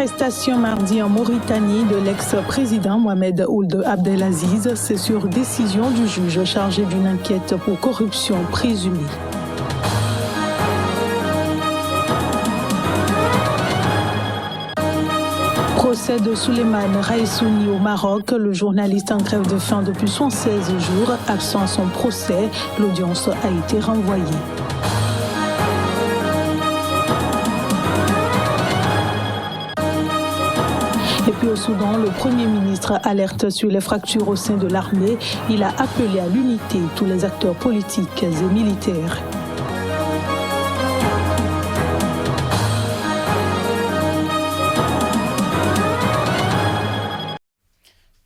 Arrestation mardi en Mauritanie de l'ex-président Mohamed Ould Abdelaziz, c'est sur décision du juge chargé d'une enquête pour corruption présumée. Procès de Souleymane Raissouni au Maroc, le journaliste en grève de faim depuis 116 jours, absent à son procès, l'audience a été renvoyée. Et puis au Soudan, le Premier ministre alerte sur les fractures au sein de l'armée. Il a appelé à l'unité tous les acteurs politiques et militaires.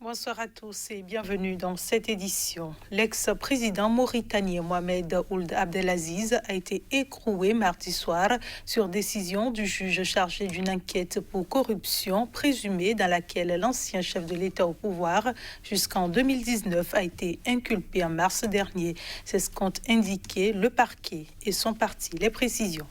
Bonsoir à tous et bienvenue dans cette édition. L'ex-président mauritanien Mohamed Ould Abdelaziz a été écroué mardi soir sur décision du juge chargé d'une enquête pour corruption présumée dans laquelle l'ancien chef de l'État au pouvoir jusqu'en 2019 a été inculpé en mars dernier. C'est ce qu'ont indiqué le parquet et son parti. Les précisions.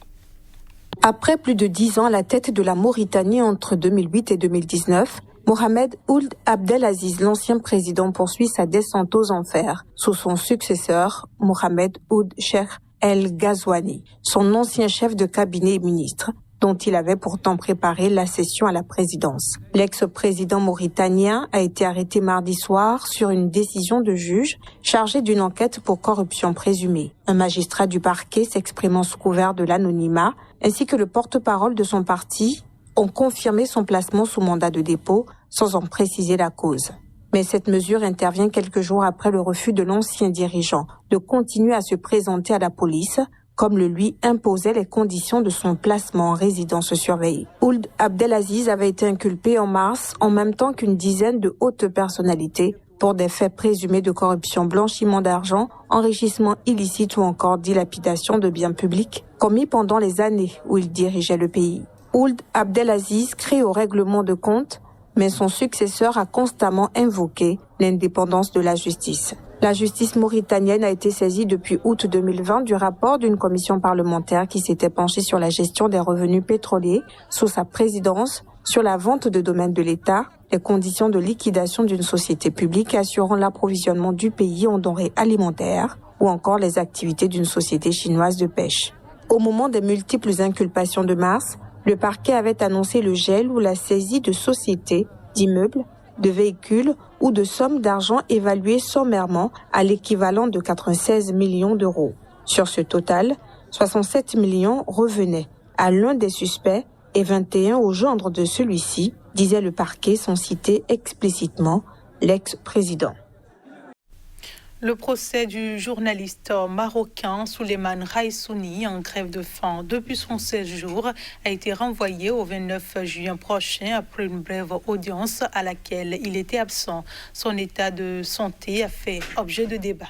Après plus de 10 ans à la tête de la Mauritanie entre 2008 et 2019, Mohamed Ould Abdelaziz, l'ancien président, poursuit sa descente aux enfers sous son successeur, Mohamed Ould Cheikh El Ghazouani, son ancien chef de cabinet et ministre, dont il avait pourtant préparé l'accession à la présidence. L'ex-président mauritanien a été arrêté mardi soir sur une décision de juge chargé d'une enquête pour corruption présumée. Un magistrat du parquet s'exprimant sous couvert de l'anonymat, ainsi que le porte-parole de son parti, ont confirmé son placement sous mandat de dépôt sans en préciser la cause. Mais cette mesure intervient quelques jours après le refus de l'ancien dirigeant de continuer à se présenter à la police, comme le lui imposaient les conditions de son placement en résidence surveillée. Ould Abdelaziz avait été inculpé en mars en même temps qu'une dizaine de hautes personnalités pour des faits présumés de corruption, blanchiment d'argent, enrichissement illicite ou encore dilapidation de biens publics commis pendant les années où il dirigeait le pays. Ould Abdelaziz crie au règlement de compte, mais son successeur a constamment invoqué l'indépendance de la justice. La justice mauritanienne a été saisie depuis août 2020 du rapport d'une commission parlementaire qui s'était penchée sur la gestion des revenus pétroliers sous sa présidence, sur la vente de domaines de l'État, les conditions de liquidation d'une société publique assurant l'approvisionnement du pays en denrées alimentaires ou encore les activités d'une société chinoise de pêche. Au moment des multiples inculpations de mars, le parquet avait annoncé le gel ou la saisie de sociétés, d'immeubles, de véhicules ou de sommes d'argent évaluées sommairement à l'équivalent de 96 millions d'euros. Sur ce total, 67 millions revenaient à l'un des suspects et 21 au gendre de celui-ci, disait le parquet sans citer explicitement l'ex-président. Le procès du journaliste marocain Souleymane Raissouni, en grève de faim depuis 116 jours, a été renvoyé au 29 juin prochain après une brève audience à laquelle il était absent. Son état de santé a fait objet de débat.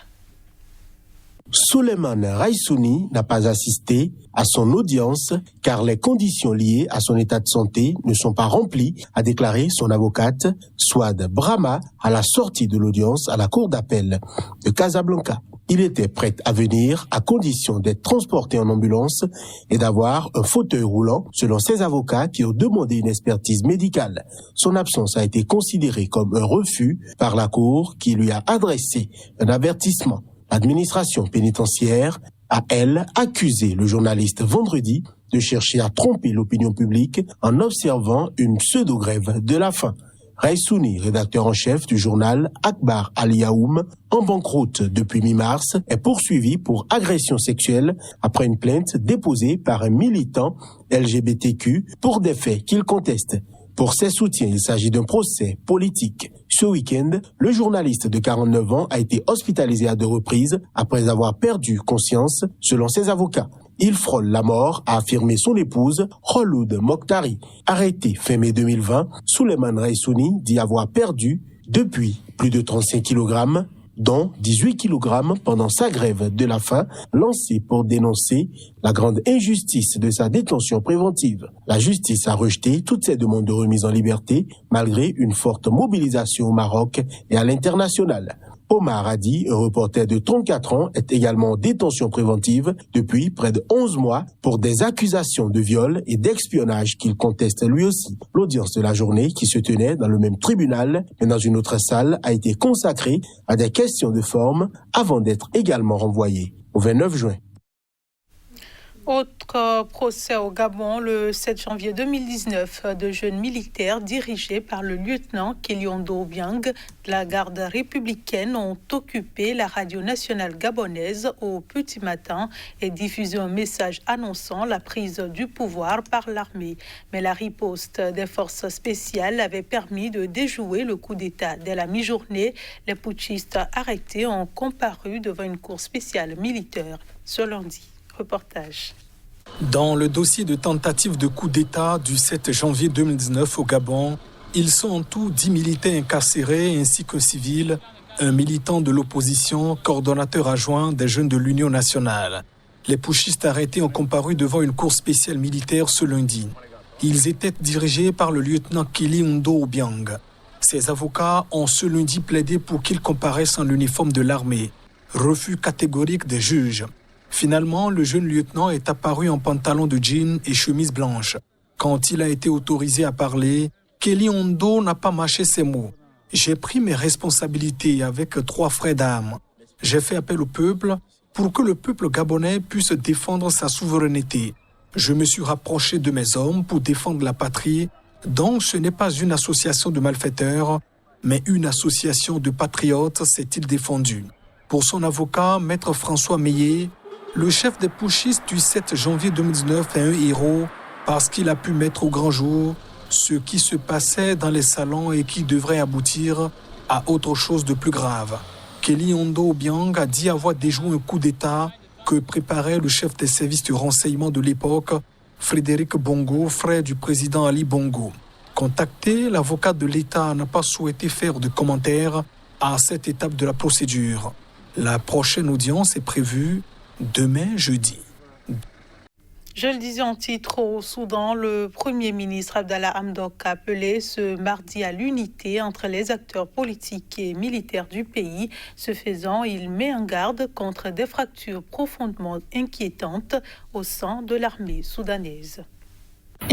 Souleymane Raissouni n'a pas assisté à son audience car les conditions liées à son état de santé ne sont pas remplies, a déclaré son avocate Souad Brahma à la sortie de l'audience à la cour d'appel de Casablanca. Il était prêt à venir à condition d'être transporté en ambulance et d'avoir un fauteuil roulant, selon ses avocats qui ont demandé une expertise médicale. Son absence a été considérée comme un refus par la cour qui lui a adressé un avertissement. L'administration pénitentiaire a, elle, accusé le journaliste vendredi de chercher à tromper l'opinion publique en observant une pseudo-grève de la faim. Raissouni, rédacteur en chef du journal Akhbar Al-Yaoum, en banqueroute depuis mi-mars, est poursuivi pour agression sexuelle après une plainte déposée par un militant LGBTQ pour des faits qu'il conteste. Pour ses soutiens, il s'agit d'un procès politique. Ce week-end, le journaliste de 49 ans a été hospitalisé à 2 reprises après avoir perdu conscience, selon ses avocats. Il frôle la mort, a affirmé son épouse, Kholoud Mokhtari. Arrêté fin mai 2020, Souleymane Raissouni dit avoir perdu, depuis, plus de 35 kg, dont 18 kg pendant sa grève de la faim lancée pour dénoncer la grande injustice de sa détention préventive. La justice a rejeté toutes ces demandes de remise en liberté malgré une forte mobilisation au Maroc et à l'international. Omar Hadi, un reporter de 34 ans, est également en détention préventive depuis près de 11 mois pour des accusations de viol et d'espionnage qu'il conteste lui aussi. L'audience de la journée, qui se tenait dans le même tribunal, mais dans une autre salle, a été consacrée à des questions de forme avant d'être également renvoyée au 29 juin. Autre procès au Gabon le 7 janvier 2019 de jeunes militaires dirigés par le lieutenant Keliondo Obiang de la garde républicaine ont occupé la radio nationale gabonaise au petit matin et diffusé un message annonçant la prise du pouvoir par l'armée. Mais la riposte des forces spéciales avait permis de déjouer le coup d'État. Dès la mi-journée, les putschistes arrêtés ont comparu devant une cour spéciale militaire ce lundi. Reportage. Dans le dossier de tentative de coup d'État du 7 janvier 2019 au Gabon, ils sont en tout 10 militaires incarcérés ainsi qu'un civil, un militant de l'opposition, coordonnateur adjoint des jeunes de l'Union nationale. Les putschistes arrêtés ont comparu devant une cour spéciale militaire ce lundi. Ils étaient dirigés par le lieutenant Keliondo Obiang. Ses avocats ont ce lundi plaidé pour qu'ils comparaissent en uniforme de l'armée. Refus catégorique des juges. Finalement, le jeune lieutenant est apparu en pantalon de jean et chemise blanche. Quand il a été autorisé à parler, Keliondo n'a pas mâché ses mots. J'ai pris mes responsabilités avec 3 frères d'armes. J'ai fait appel au peuple pour que le peuple gabonais puisse défendre sa souveraineté. Je me suis rapproché de mes hommes pour défendre la patrie. Donc ce n'est pas une association de malfaiteurs, mais une association de patriotes, s'est-il défendu. Pour son avocat, maître François Meillet, le chef des putschistes du 7 janvier 2019 est un héros parce qu'il a pu mettre au grand jour ce qui se passait dans les salons et qui devrait aboutir à autre chose de plus grave. Keliondo Obiang a dit avoir déjoué un coup d'État que préparait le chef des services de renseignement de l'époque, Frédéric Bongo, frère du président Ali Bongo. Contacté, l'avocat de l'État n'a pas souhaité faire de commentaires à cette étape de la procédure. La prochaine audience est prévue demain jeudi. Je le disais en titre au Soudan, le Premier ministre Abdallah Hamdok a appelé ce mardi à l'unité entre les acteurs politiques et militaires du pays. Ce faisant, il met en garde contre des fractures profondément inquiétantes au sein de l'armée soudanaise.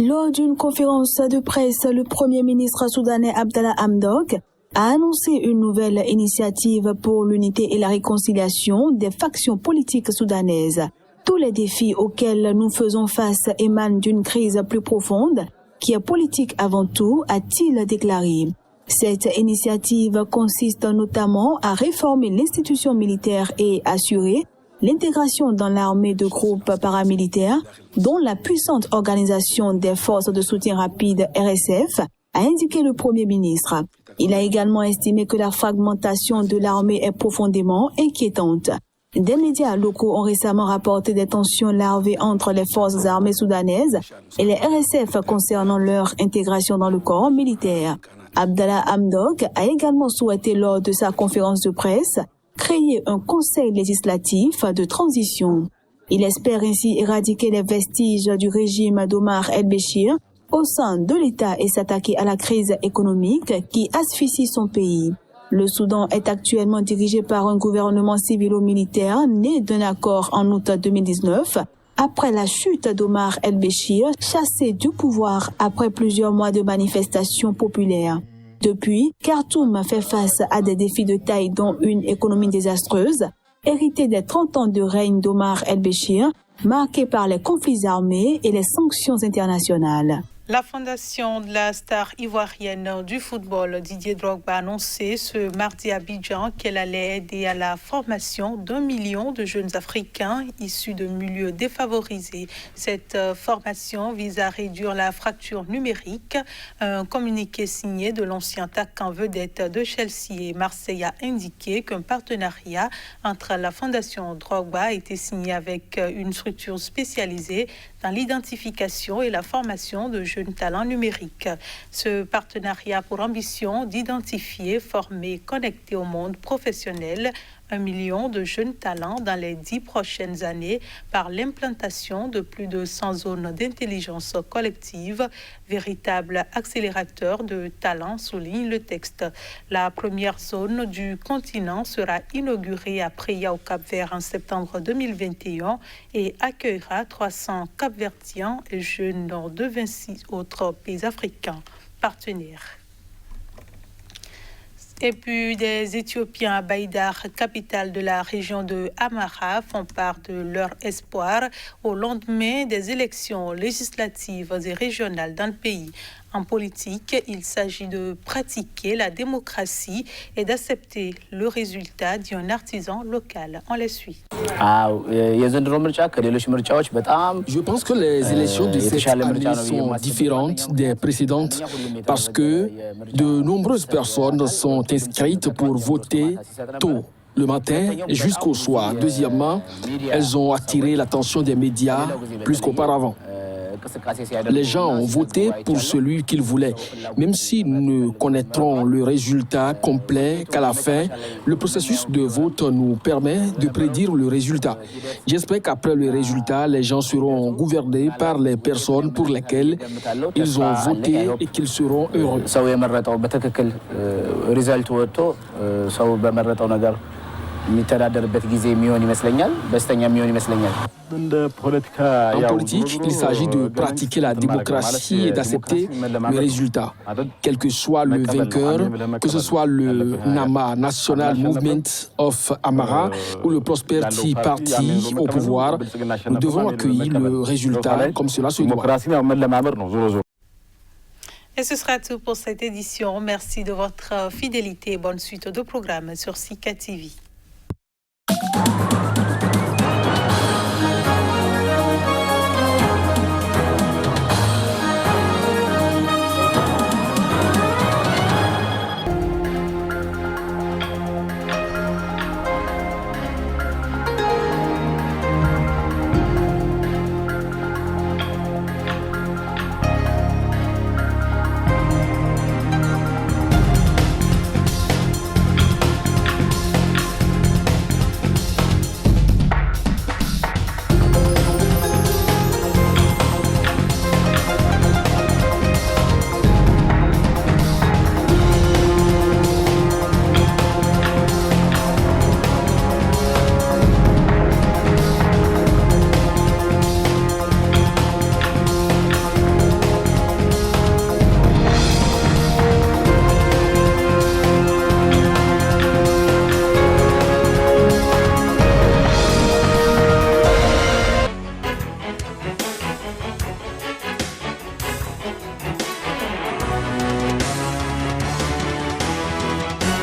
Lors d'une conférence de presse, le Premier ministre soudanais Abdallah Hamdok a annoncé une nouvelle initiative pour l'unité et la réconciliation des factions politiques soudanaises. Tous les défis auxquels nous faisons face émanent d'une crise plus profonde, qui est politique avant tout, a-t-il déclaré. Cette initiative consiste notamment à réformer l'institution militaire et assurer l'intégration dans l'armée de groupes paramilitaires, dont la puissante organisation des forces de soutien rapide RSF, a indiqué le Premier ministre. Il a également estimé que la fragmentation de l'armée est profondément inquiétante. Des médias locaux ont récemment rapporté des tensions larvées entre les forces armées soudanaises et les RSF concernant leur intégration dans le corps militaire. Abdallah Hamdok a également souhaité lors de sa conférence de presse créer un conseil législatif de transition. Il espère ainsi éradiquer les vestiges du régime d'Omar el-Béchir au sein de l'État et s'attaquer à la crise économique qui asphyxie son pays. Le Soudan est actuellement dirigé par un gouvernement civilo-militaire né d'un accord en août 2019 après la chute d'Omar el-Béchir, chassé du pouvoir après plusieurs mois de manifestations populaires. Depuis, Khartoum fait face à des défis de taille dont une économie désastreuse, héritée des 30 ans de règne d'Omar el-Béchir, marquée par les conflits armés et les sanctions internationales. La fondation de la star ivoirienne du football Didier Drogba a annoncé ce mardi à Abidjan qu'elle allait aider à la formation d'1 million de jeunes Africains issus de milieux défavorisés. Cette formation vise à réduire la fracture numérique. Un communiqué signé de l'ancien attaquant vedette de Chelsea et Marseille a indiqué qu'un partenariat entre la fondation Drogba a été signé avec une structure spécialisée dans l'identification et la formation de jeunes talents numériques. Ce partenariat a pour ambition d'identifier, former, connecter au monde professionnel 1 million de jeunes talents dans les 10 prochaines années par l'implantation de plus de 100 zones d'intelligence collective, véritable accélérateur de talents, souligne le texte. La première zone du continent sera inaugurée à Praia au Cap-Vert en septembre 2021 et accueillera 300 Cap-Verdiens et jeunes de 26 autres pays africains partenaires. Et puis, des Éthiopiens à Baïdar, capitale de la région de Amara, font part de leur espoir au lendemain des élections législatives et régionales dans le pays. En politique, il s'agit de pratiquer la démocratie et d'accepter le résultat d'un artisan local. On les suit. Je pense que les élections de cette année sont différentes des précédentes parce que de nombreuses personnes sont inscrites pour voter tôt le matin jusqu'au soir. Deuxièmement, elles ont attiré l'attention des médias plus qu'auparavant. Les gens ont voté pour celui qu'ils voulaient. Même si nous ne connaîtrons le résultat complet qu'à la fin, le processus de vote nous permet de prédire le résultat. J'espère qu'après le résultat, les gens seront gouvernés par les personnes pour lesquelles ils ont voté et qu'ils seront heureux. En politique, il s'agit de pratiquer la démocratie et d'accepter le résultat. Quel que soit le vainqueur, que ce soit le NAMA, National Movement of Amara, ou le Prosperity Party au pouvoir, nous devons accueillir le résultat comme cela se doit. Et ce sera tout pour cette édition. Merci de votre fidélité et bonne suite de programmes sur Sika TV.